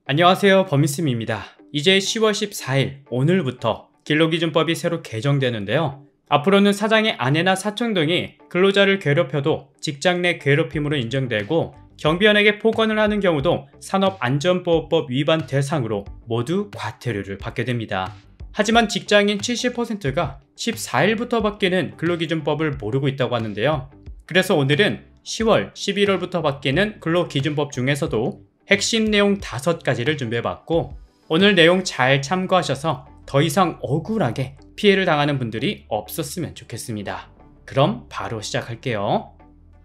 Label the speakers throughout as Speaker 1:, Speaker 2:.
Speaker 1: 안녕하세요, 범인쌤입니다. 이제 10월 14일 오늘부터 근로기준법이 새로 개정되는데요. 앞으로는 사장의 아내나 사촌 등이 근로자를 괴롭혀도 직장 내 괴롭힘으로 인정되고 경비원에게 폭언을 하는 경우도 산업안전보호법 위반 대상으로 모두 과태료를 받게 됩니다. 하지만 직장인 70%가 14일부터 바뀌는 근로기준법을 모르고 있다고 하는데요. 그래서 오늘은 10월, 11월부터 바뀌는 근로기준법 중에서도 핵심 내용 5가지를 준비해봤고, 오늘 내용 잘 참고하셔서 더 이상 억울하게 피해를 당하는 분들이 없었으면 좋겠습니다. 그럼 바로 시작할게요.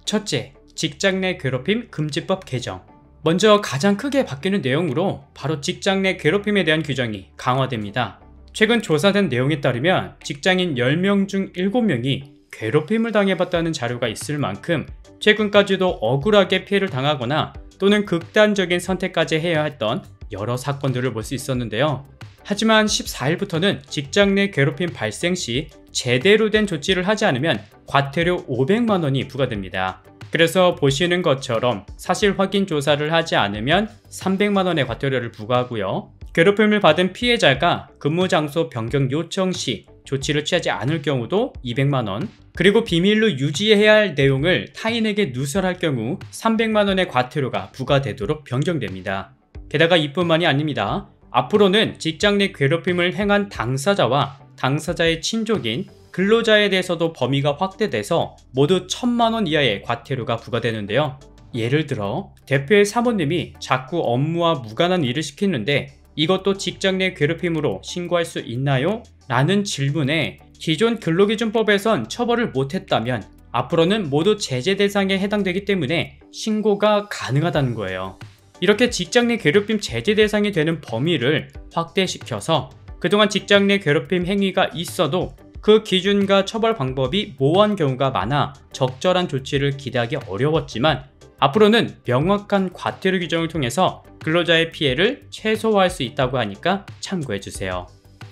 Speaker 1: 첫째, 직장 내 괴롭힘 금지법 개정. 먼저 가장 크게 바뀌는 내용으로 바로 직장 내 괴롭힘에 대한 규정이 강화됩니다. 최근 조사된 내용에 따르면 직장인 10명 중 7명이 괴롭힘을 당해봤다는 자료가 있을 만큼 최근까지도 억울하게 피해를 당하거나 또는 극단적인 선택까지 해야 했던 여러 사건들을 볼 수 있었는데요. 하지만 14일부터는 직장 내 괴롭힘 발생 시 제대로 된 조치를 하지 않으면 과태료 500만 원이 부과됩니다. 그래서 보시는 것처럼 사실 확인 조사를 하지 않으면 300만 원의 과태료를 부과하고요. 괴롭힘을 받은 피해자가 근무 장소 변경 요청 시 조치를 취하지 않을 경우도 200만 원, 그리고 비밀로 유지해야 할 내용을 타인에게 누설할 경우 300만 원의 과태료가 부과되도록 변경됩니다. 게다가 이뿐만이 아닙니다. 앞으로는 직장 내 괴롭힘을 행한 당사자와 당사자의 친족인 근로자에 대해서도 범위가 확대돼서 모두 1000만 원 이하의 과태료가 부과되는데요. 예를 들어 대표의 사모님이 자꾸 업무와 무관한 일을 시키는데 이것도 직장 내 괴롭힘으로 신고할 수 있나요? 라는 질문에 기존 근로기준법에선 처벌을 못했다면 앞으로는 모두 제재 대상에 해당되기 때문에 신고가 가능하다는 거예요. 이렇게 직장 내 괴롭힘 제재 대상이 되는 범위를 확대시켜서 그동안 직장 내 괴롭힘 행위가 있어도 그 기준과 처벌 방법이 모호한 경우가 많아 적절한 조치를 기대하기 어려웠지만 앞으로는 명확한 과태료 규정을 통해서 근로자의 피해를 최소화할 수 있다고 하니까 참고해주세요.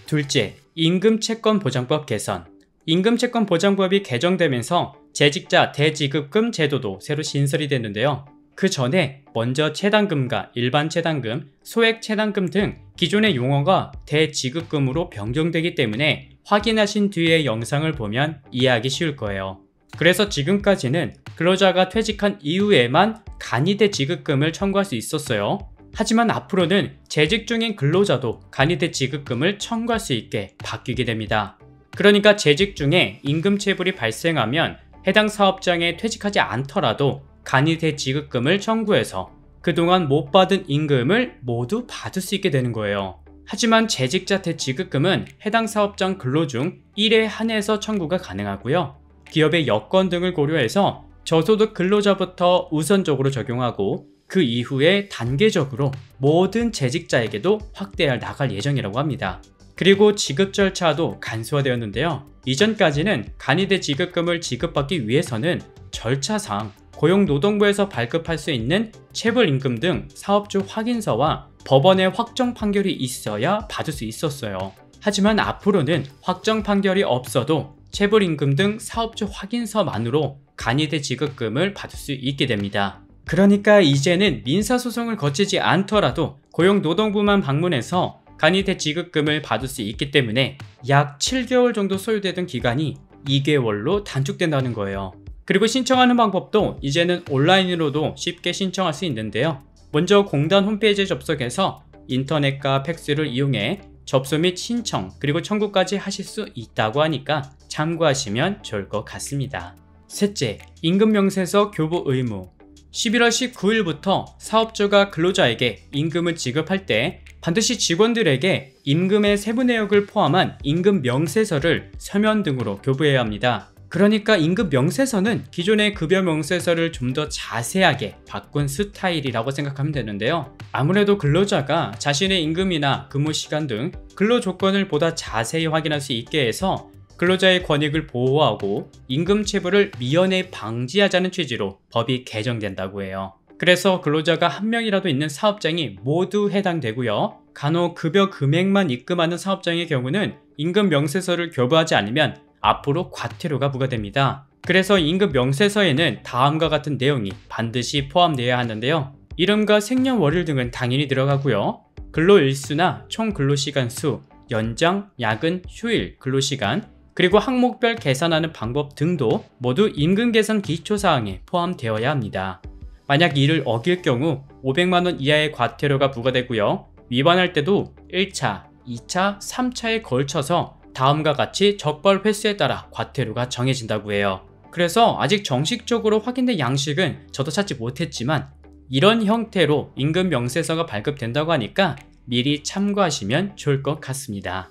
Speaker 1: 둘째, 임금채권보장법 개선. 임금채권보장법이 개정되면서 재직자 대지급금 제도도 새로 신설이 됐는데요. 그 전에 먼저 채당금과 일반 채당금, 소액 채당금 등 기존의 용어가 대지급금으로 변경되기 때문에 확인하신 뒤에 영상을 보면 이해하기 쉬울 거예요. 그래서 지금까지는 근로자가 퇴직한 이후에만 간이대 지급금을 청구할 수 있었어요. 하지만 앞으로는 재직 중인 근로자도 간이대 지급금을 청구할 수 있게 바뀌게 됩니다. 그러니까 재직 중에 임금체불이 발생하면 해당 사업장에 퇴직하지 않더라도 간이대 지급금을 청구해서 그동안 못 받은 임금을 모두 받을 수 있게 되는 거예요. 하지만 재직자 대지급금은 해당 사업장 근로 중 1회 한해서 청구가 가능하고요. 기업의 여건 등을 고려해서 저소득 근로자부터 우선적으로 적용하고 그 이후에 단계적으로 모든 재직자에게도 확대해 나갈 예정이라고 합니다. 그리고 지급 절차도 간소화되었는데요. 이전까지는 간이대 지급금을 지급받기 위해서는 절차상 고용노동부에서 발급할 수 있는 체불임금 등 사업주 확인서와 법원의 확정 판결이 있어야 받을 수 있었어요. 하지만 앞으로는 확정 판결이 없어도 체불임금 등 사업주 확인서만으로 간이대 지급금을 받을 수 있게 됩니다. 그러니까 이제는 민사소송을 거치지 않더라도 고용노동부만 방문해서 간이대 지급금을 받을 수 있기 때문에 약 7개월 정도 소요되던 기간이 2개월로 단축된다는 거예요. 그리고 신청하는 방법도 이제는 온라인으로도 쉽게 신청할 수 있는데요. 먼저 공단 홈페이지에 접속해서 인터넷과 팩스를 이용해 접수 및 신청 그리고 청구까지 하실 수 있다고 하니까 참고하시면 좋을 것 같습니다. 셋째, 임금명세서 교부 의무. 11월 19일부터 사업주가 근로자에게 임금을 지급할 때 반드시 직원들에게 임금의 세부 내역을 포함한 임금명세서를 서면 등으로 교부해야 합니다. 그러니까 임금명세서는 기존의 급여명세서를 좀 더 자세하게 바꾼 스타일이라고 생각하면 되는데요. 아무래도 근로자가 자신의 임금이나 근무시간 등 근로조건을 보다 자세히 확인할 수 있게 해서 근로자의 권익을 보호하고 임금체불을 미연에 방지하자는 취지로 법이 개정된다고 해요. 그래서 근로자가 한 명이라도 있는 사업장이 모두 해당되고요. 간혹 급여 금액만 입금하는 사업장의 경우는 임금명세서를 교부하지 않으면 앞으로 과태료가 부과됩니다. 그래서 임금명세서에는 다음과 같은 내용이 반드시 포함되어야 하는데요. 이름과 생년월일 등은 당연히 들어가고요. 근로일수나 총 근로시간 수, 연장, 야근, 휴일, 근로시간, 그리고 항목별 계산하는 방법 등도 모두 임금 계산 기초사항에 포함되어야 합니다. 만약 이를 어길 경우 500만원 이하의 과태료가 부과되고요. 위반할 때도 1차, 2차, 3차에 걸쳐서 다음과 같이 적발 횟수에 따라 과태료가 정해진다고 해요. 그래서 아직 정식적으로 확인된 양식은 저도 찾지 못했지만 이런 형태로 임금 명세서가 발급된다고 하니까 미리 참고하시면 좋을 것 같습니다.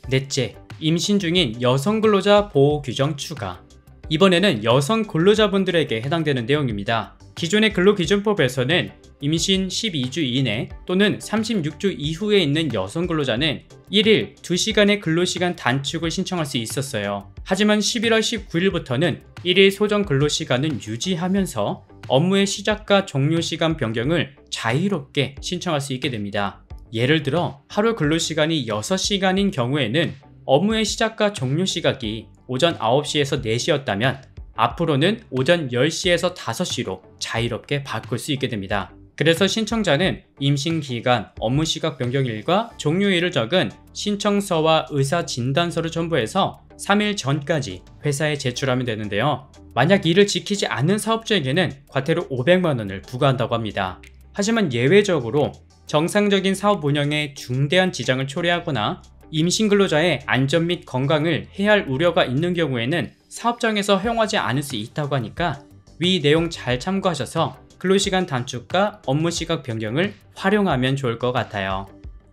Speaker 1: 넷째, 임신 중인 여성 근로자 보호 규정 추가. 이번에는 여성 근로자분들에게 해당되는 내용입니다. 기존의 근로기준법에서는 임신 12주 이내 또는 36주 이후에 있는 여성 근로자는 1일 2시간의 근로시간 단축을 신청할 수 있었어요. 하지만 11월 19일부터는 1일 소정 근로시간은 유지하면서 업무의 시작과 종료 시간 변경을 자유롭게 신청할 수 있게 됩니다. 예를 들어 하루 근로시간이 6시간인 경우에는 업무의 시작과 종료 시각이 오전 9시에서 4시였다면 앞으로는 오전 10시에서 5시로 자유롭게 바꿀 수 있게 됩니다. 그래서 신청자는 임신기간, 업무시각 변경일과 종료일을 적은 신청서와 의사진단서를 첨부해서 3일 전까지 회사에 제출하면 되는데요. 만약 이를 지키지 않는 사업주에게는 과태료 500만원을 부과한다고 합니다. 하지만 예외적으로 정상적인 사업 운영에 중대한 지장을 초래하거나 임신 근로자의 안전 및 건강을 해할 우려가 있는 경우에는 사업장에서 허용하지 않을 수 있다고 하니까 위 내용 잘 참고하셔서 근로시간 단축과 업무시각 변경을 활용하면 좋을 것 같아요.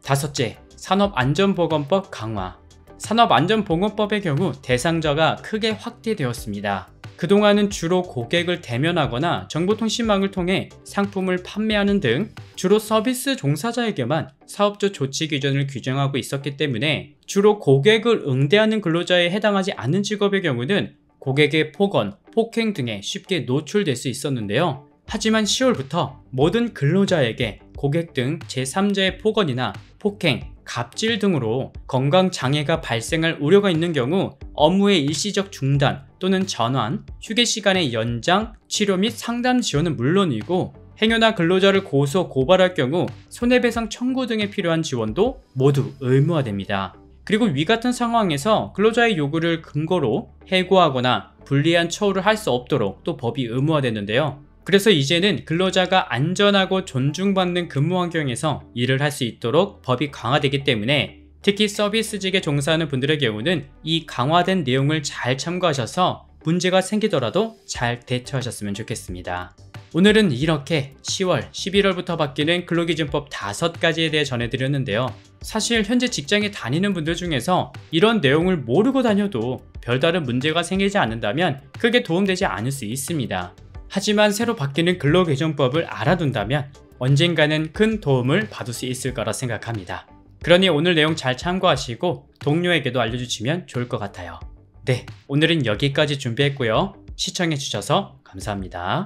Speaker 1: 다섯째, 산업안전보건법 강화. 산업안전보건법의 경우 대상자가 크게 확대되었습니다. 그동안은 주로 고객을 대면하거나 정보통신망을 통해 상품을 판매하는 등 주로 서비스 종사자에게만 사업주 조치 기준을 규정하고 있었기 때문에 주로 고객을 응대하는 근로자에 해당하지 않는 직업의 경우는 고객의 폭언, 폭행 등에 쉽게 노출될 수 있었는데요. 하지만 10월부터 모든 근로자에게 고객 등 제3자의 폭언이나 폭행, 갑질 등으로 건강장애가 발생할 우려가 있는 경우 업무의 일시적 중단 또는 전환, 휴게 시간의 연장, 치료 및 상담 지원은 물론이고 행여나 근로자를 고소, 고발할 경우 손해배상 청구 등에 필요한 지원도 모두 의무화됩니다. 그리고 위 같은 상황에서 근로자의 요구를 근거로 해고하거나 불리한 처우를 할 수 없도록 또 법이 의무화됐는데요. 그래서 이제는 근로자가 안전하고 존중받는 근무 환경에서 일을 할 수 있도록 법이 강화되기 때문에 특히 서비스직에 종사하는 분들의 경우는 이 강화된 내용을 잘 참고하셔서 문제가 생기더라도 잘 대처하셨으면 좋겠습니다. 오늘은 이렇게 10월, 11월부터 바뀌는 근로기준법 5가지에 대해 전해드렸는데요. 사실 현재 직장에 다니는 분들 중에서 이런 내용을 모르고 다녀도 별다른 문제가 생기지 않는다면 크게 도움되지 않을 수 있습니다. 하지만 새로 바뀌는 근로기준법을 알아둔다면 언젠가는 큰 도움을 받을 수 있을 거라 생각합니다. 그러니 오늘 내용 잘 참고하시고 동료에게도 알려주시면 좋을 것 같아요. 네, 오늘은 여기까지 준비했고요. 시청해주셔서 감사합니다.